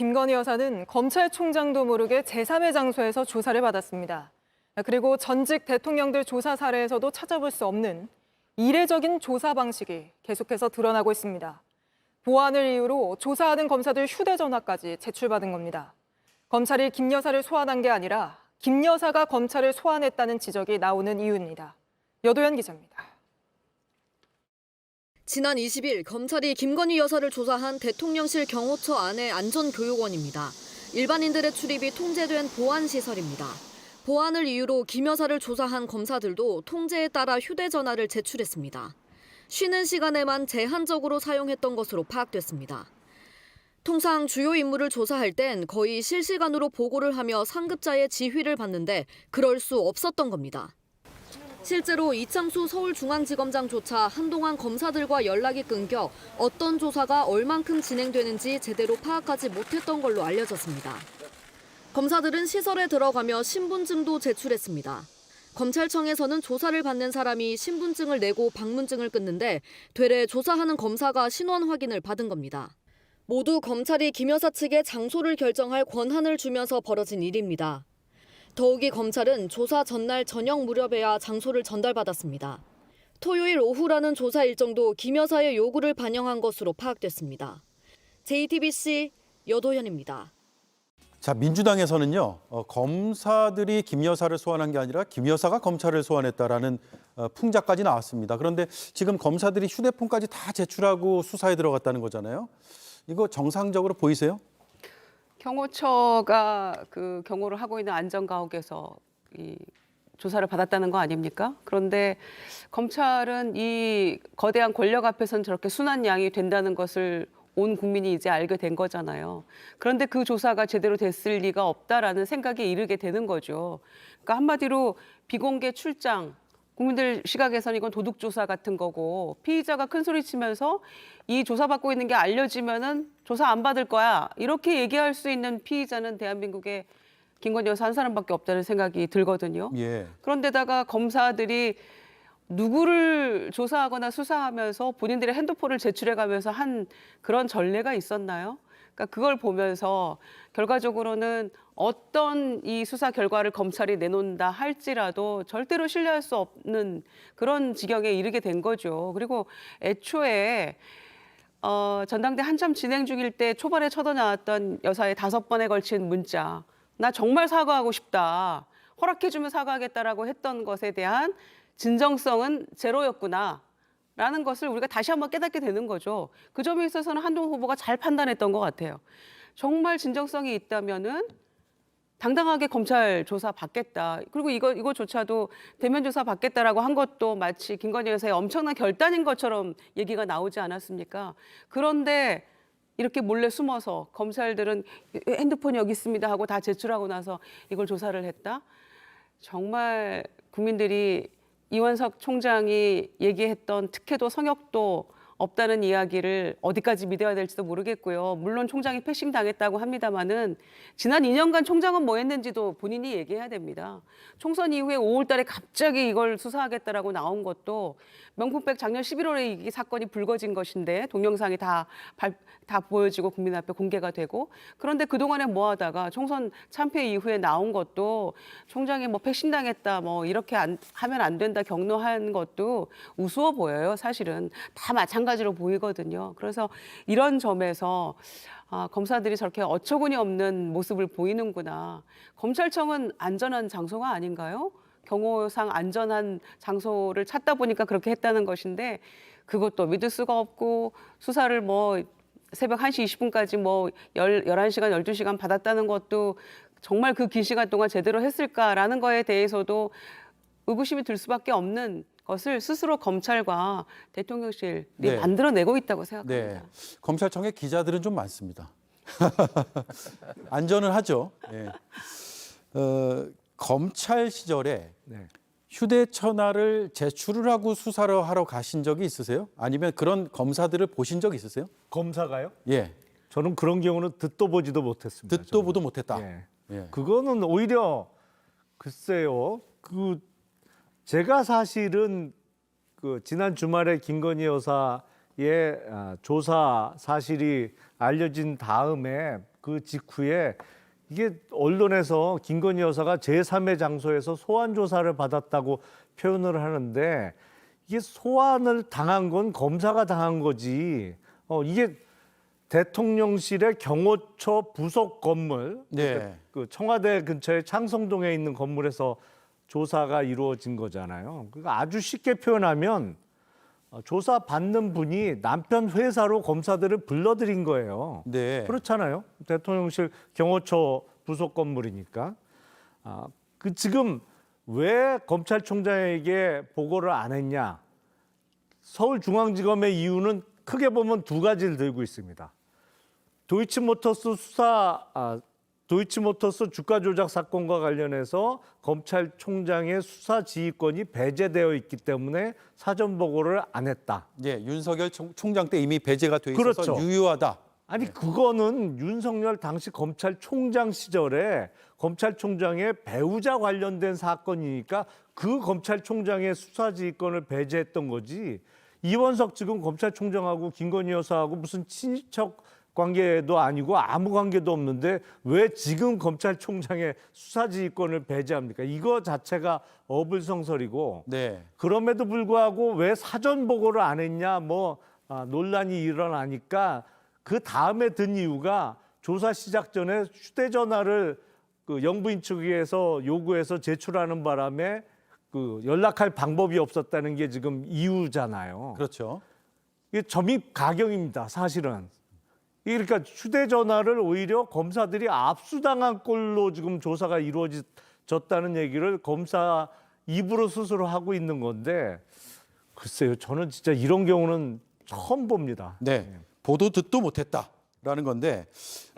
김건희 여사는 검찰총장도 모르게 제3의 장소에서 조사를 받았습니다. 그리고 전직 대통령들 조사 사례에서도 찾아볼 수 없는 이례적인 조사 방식이 계속해서 드러나고 있습니다. 보안을 이유로 조사하는 검사들 휴대전화까지 제출받은 겁니다. 검찰이 김 여사를 소환한 게 아니라 김 여사가 검찰을 소환했다는 지적이 나오는 이유입니다. 여도현 기자입니다. 지난 20일 검찰이 김건희 여사를 조사한 대통령실 경호처 안의 안전교육원입니다. 일반인들의 출입이 통제된 보안시설입니다. 보안을 이유로 김 여사를 조사한 검사들도 통제에 따라 휴대전화를 제출했습니다. 쉬는 시간에만 제한적으로 사용했던 것으로 파악됐습니다. 통상 주요 인물을 조사할 땐 거의 실시간으로 보고를 하며 상급자의 지휘를 받는데 그럴 수 없었던 겁니다. 실제로 이창수 서울중앙지검장조차 한동안 검사들과 연락이 끊겨 어떤 조사가 얼만큼 진행되는지 제대로 파악하지 못했던 걸로 알려졌습니다. 검사들은 시설에 들어가며 신분증도 제출했습니다. 검찰청에서는 조사를 받는 사람이 신분증을 내고 방문증을 끊는데 되레 조사하는 검사가 신원 확인을 받은 겁니다. 모두 검찰이 김 여사 측에 장소를 결정할 권한을 주면서 벌어진 일입니다. 더욱이 검찰은 조사 전날 저녁 무렵에야 장소를 전달받았습니다. 토요일 오후라는 조사 일정도 김 여사의 요구를 반영한 것으로 파악됐습니다. JTBC 여도현입니다. 자, 민주당에서는요, 검사들이 김 여사를 소환한 게 아니라 김 여사가 검찰을 소환했다라는 풍자까지 나왔습니다. 그런데 지금 검사들이 휴대폰까지 다 제출하고 수사에 들어갔다는 거잖아요. 이거 정상적으로 보이세요? 경호처가 그 경호를 하고 있는 안전가옥에서 이 조사를 받았다는 거 아닙니까? 그런데 검찰은 이 거대한 권력 앞에서는 저렇게 순한 양이 된다는 것을 온 국민이 이제 알게 된 거잖아요. 그런데 그 조사가 제대로 됐을 리가 없다라는 생각에 이르게 되는 거죠. 그러니까 한마디로 비공개 출장, 국민들 시각에서는 이건 도둑조사 같은 거고 피의자가 큰 소리 치면서 이 조사받고 있는 게 알려지면은 조사 안 받을 거야. 이렇게 얘기할 수 있는 피의자는 대한민국에 김건희 여사 한 사람밖에 없다는 생각이 들거든요. 예. 그런데다가 검사들이 누구를 조사하거나 수사하면서 본인들의 핸드폰을 제출해가면서 한 그런 전례가 있었나요? 그러니까 그걸 보면서 결과적으로는 어떤 이 수사 결과를 검찰이 내놓는다 할지라도 절대로 신뢰할 수 없는 그런 지경에 이르게 된 거죠. 그리고 애초에 전당대 한참 진행 중일 때 초반에 쳐져나왔던 여사의 5번에 걸친 문자, 나 정말 사과하고 싶다, 허락해주면 사과하겠다라고 했던 것에 대한 진정성은 제로였구나 라는 것을 우리가 다시 한번 깨닫게 되는 거죠. 그 점에 있어서는 한동훈 후보가 잘 판단했던 것 같아요. 정말 진정성이 있다면은 당당하게 검찰 조사 받겠다. 그리고 이거조차도 대면 조사 받겠다라고 한 것도 마치 김건희 여사의 엄청난 결단인 것처럼 얘기가 나오지 않았습니까? 그런데 이렇게 몰래 숨어서 검찰들은 핸드폰이 여기 있습니다 하고 다 제출하고 나서 이걸 조사를 했다? 정말 국민들이 이원석 총장이 얘기했던 특혜도 성역도 없다는 이야기를 어디까지 믿어야 될지도 모르겠고요. 물론 총장이 패싱 당했다고 합니다마는 지난 2년간 총장은 뭐 했는지도 본인이 얘기해야 됩니다. 총선 이후에 5월 달에 갑자기 이걸 수사하겠다라고 나온 것도 명품백 작년 11월에 이 사건이 불거진 것인데 동영상이 다 보여지고 국민 앞에 공개가 되고 그런데 그동안에 뭐 하다가 총선 참패 이후에 나온 것도 총장이 뭐 패싱 당했다 뭐 이렇게 하면 안 된다 격노한 것도 우스워 보여요. 사실은 다 마찬가지로 보이거든요. 그래서 이런 점에서 검사들이 저렇게 어처구니 없는 모습을 보이는구나. 검찰청은 안전한 장소가 아닌가요? 경호상 안전한 장소를 찾다 보니까 그렇게 했다는 것인데 그것도 믿을 수가 없고 수사를 뭐 새벽 1시 20분까지 뭐 11시간, 12시간 받았다는 것도 정말 그 긴 시간 동안 제대로 했을까라는 거에 대해서도 의구심이 들 수밖에 없는 것을 스스로 검찰과 대통령실이 네. 만들어내고 있다고 생각합니다. 네. 검찰청에 기자들은 좀 많습니다. 안전은 하죠. 네. 검찰 시절에 네. 휴대전화를 제출을 하고 수사를 하러 가신 적이 있으세요? 아니면 그런 검사들을 보신 적 있으세요? 검사가요? 예. 저는 그런 경우는 듣도 보지도 못했습니다. 듣도 저는. 보도 못했다. 예. 예. 그거는 오히려 글쎄요. 제가 사실은 지난 주말에 김건희 여사의 조사 사실이 알려진 다음에 그 직후에 이게 언론에서 김건희 여사가 제3의 장소에서 소환 조사를 받았다고 표현을 하는데 이게 소환을 당한 건 검사가 당한 거지. 이게 대통령실의 경호처 부속 건물, 네. 그 청와대 근처에 창성동에 있는 건물에서 조사가 이루어진 거잖아요. 그러니까 아주 쉽게 표현하면 조사 받는 분이 남편 회사로 검사들을 불러들인 거예요. 네. 그렇잖아요. 대통령실 경호처 부속 건물이니까. 그 지금 왜 검찰총장에게 보고를 안 했냐? 서울중앙지검의 이유는 크게 보면 두 가지를 들고 있습니다. 도이치모터스 주가 조작 사건과 관련해서 검찰총장의 수사 지휘권이 배제되어 있기 때문에 사전 보고를 안 했다. 예, 윤석열 총장 때 이미 배제가 돼 있어서 그렇죠. 유효하다. 아니 그거는 윤석열 당시 검찰총장 시절에 검찰총장의 배우자 관련된 사건이니까 그 검찰총장의 수사지휘권을 배제했던 거지. 이원석 지금 검찰총장하고 김건희 여사하고 무슨 친인척 관계도 아니고 아무 관계도 없는데 왜 지금 검찰총장의 수사지휘권을 배제합니까? 이거 자체가 어불성설이고 네. 그럼에도 불구하고 왜 사전 보고를 안 했냐 논란이 일어나니까 그 다음에 든 이유가 조사 시작 전에 휴대전화를 그 영부인 측에서 요구해서 제출하는 바람에 그 연락할 방법이 없었다는 게 지금 이유잖아요. 그렇죠. 이게 점입 가경입니다, 사실은. 그러니까 휴대전화를 오히려 검사들이 압수당한 꼴로 지금 조사가 이루어졌다는 얘기를 검사 입으로 스스로 하고 있는 건데 글쎄요, 저는 진짜 이런 경우는 처음 봅니다. 네. 보도 듣도 못했다라는 건데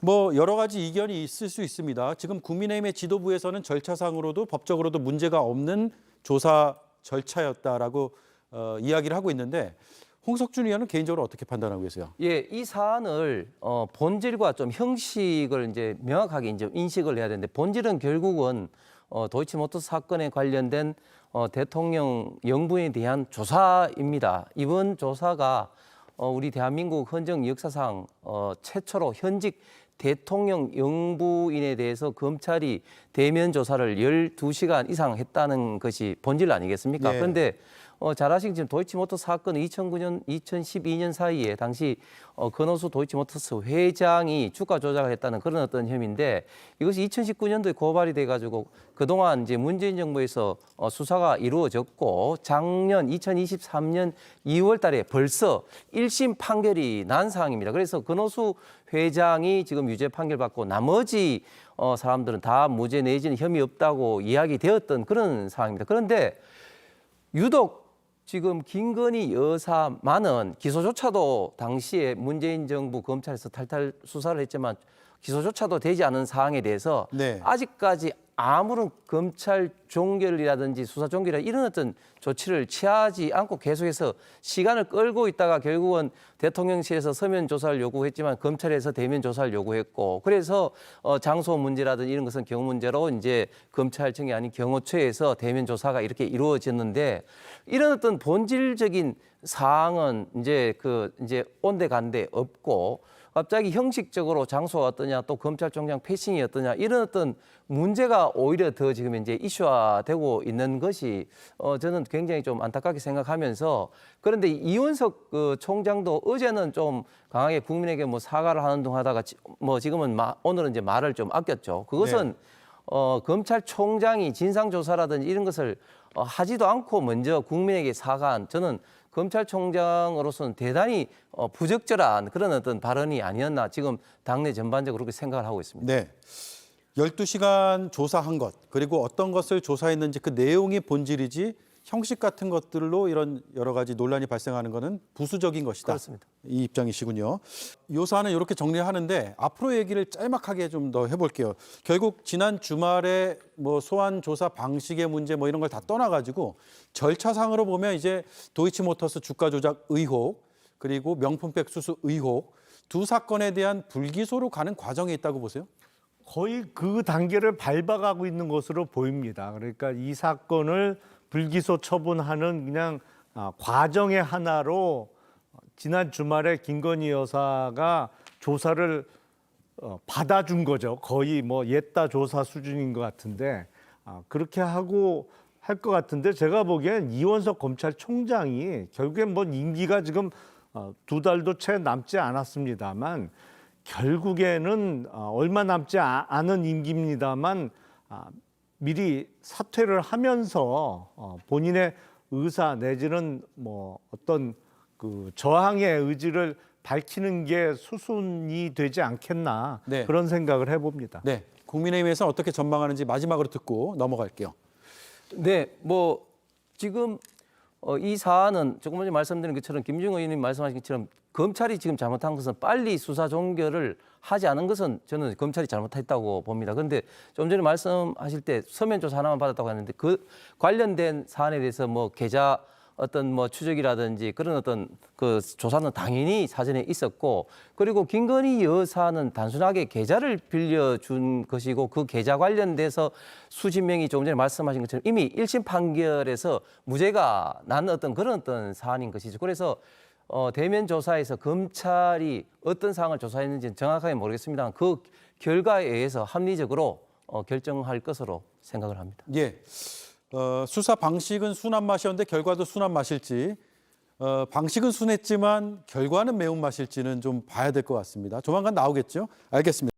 뭐 여러 가지 이견이 있을 수 있습니다. 지금 국민의힘의 지도부에서는 절차상으로도 법적으로도 문제가 없는 조사 절차였다라고 이야기를 하고 있는데 홍석준 의원은 개인적으로 어떻게 판단하고 계세요? 예, 이 사안을 본질과 좀 형식을 이제 명확하게 이제 인식을 해야 되는데 본질은 결국은 도이치모터스 사건에 관련된 대통령 영부인에 대한 조사입니다. 이번 조사가 우리 대한민국 헌정 역사상 최초로 현직 대통령 영부인에 대해서 검찰이 대면 조사를 12시간 이상 했다는 것이 본질 아니겠습니까? 네. 그런데 잘 아시겠지만 지금 도이치모터스 사건은 2009년, 2012년 사이에 당시 건호수 도이치모터스 회장이 주가 조작을 했다는 그런 어떤 혐의인데 이것이 2019년도에 고발이 돼가지고 그동안 이제 문재인 정부에서 수사가 이루어졌고 작년 2023년 2월 달에 벌써 1심 판결이 난 사항입니다. 그래서 건호수 회장이 지금 유죄 판결 받고 나머지 사람들은 다 무죄 내지는 혐의 없다고 이야기되었던 그런 상황입니다. 그런데 유독 지금 김건희 여사만은 기소조차도 당시에 문재인 정부 검찰에서 탈탈 수사를 했지만 기소조차도 되지 않은 사항에 대해서 네. 아직까지 아무런 검찰 종결이라든지 수사 종결이나 이런 어떤 조치를 취하지 않고 계속해서 시간을 끌고 있다가 결국은 대통령실에서 서면 조사를 요구했지만 검찰에서 대면 조사를 요구했고 그래서 장소 문제라든지 이런 것은 경호 문제로 이제 검찰청이 아닌 경호처에서 대면 조사가 이렇게 이루어졌는데 이런 어떤 본질적인 사항은 이제 온데간데 없고 갑자기 형식적으로 장소가 어떠냐 또 검찰총장 패싱이 어떠냐 이런 어떤 문제가 오히려 더 지금 이제 이슈화되고 있는 것이 저는 굉장히 좀 안타깝게 생각하면서 그런데 이원석 그 총장도 어제는 좀 강하게 국민에게 뭐 사과를 하는 둥 하다가 지금은 오늘은 이제 말을 좀 아꼈죠. 그것은 검찰총장이 진상조사라든지 이런 것을 하지도 않고 먼저 국민에게 사과한 저는 검찰총장으로서는 대단히 부적절한 그런 어떤 발언이 아니었나 지금 당내 전반적으로 그렇게 생각을 하고 있습니다. 네. 12시간 조사한 것 그리고 어떤 것을 조사했는지 그 내용이 본질이지 형식 같은 것들로 이런 여러 가지 논란이 발생하는 것은 부수적인 것이다. 그렇습니다. 이 입장이시군요. 요 사안은 이렇게 정리하는데 앞으로 얘기를 짤막하게 좀 더 해볼게요. 결국 지난 주말에 뭐 소환 조사 방식의 문제 뭐 이런 걸 다 떠나가지고 절차상으로 보면 이제 도이치모터스 주가 조작 의혹 그리고 명품백 수수 의혹 두 사건에 대한 불기소로 가는 과정에 있다고 보세요? 거의 그 단계를 밟아가고 있는 것으로 보입니다. 그러니까 이 사건을 불기소 처분하는 그냥 과정의 하나로 지난 주말에 김건희 여사가 조사를 받아준 거죠. 거의 뭐 옛다 조사 수준인 것 같은데 그렇게 하고 할 것 같은데 제가 보기엔 이원석 검찰총장이 결국엔 뭐 임기가 지금 2달도 채 남지 않았습니다만 결국에는 얼마 남지 않은 임기입니다만 미리 사퇴를 하면서 본인의 의사 내지는 뭐 어떤 그 저항의 의지를 밝히는 게 수순이 되지 않겠나 네. 그런 생각을 해봅니다. 네, 국민의힘에서 어떻게 전망하는지 마지막으로 듣고 넘어갈게요. 네, 뭐 지금 이 사안은 조금 전에 말씀드린 것처럼 김준호 의원님 말씀하신 것처럼 검찰이 지금 잘못한 것은 빨리 수사 종결을 하지 않은 것은 저는 검찰이 잘못했다고 봅니다. 그런데 좀 전에 말씀하실 때 서면 조사 하나만 받았다고 했는데 그 관련된 사안에 대해서 뭐 계좌 어떤 뭐 추적이라든지 그런 어떤 그 조사는 당연히 사전에 있었고, 그리고 김건희 여사는 단순하게 계좌를 빌려준 것이고 그 계좌 관련돼서 수십 명이 조금 전에 말씀하신 것처럼 이미 1심 판결에서 무죄가 난 어떤 그런 어떤 사안인 것이죠. 그래서 대면 조사에서 검찰이 어떤 사항을 조사했는지는 정확하게 모르겠습니다만 그 결과에 의해서 합리적으로 결정할 것으로 생각을 합니다. 예, 수사 방식은 순한 맛이었는데 결과도 순한 맛일지, 방식은 순했지만 결과는 매운맛일지는 좀 봐야 될 것 같습니다. 조만간 나오겠죠? 알겠습니다.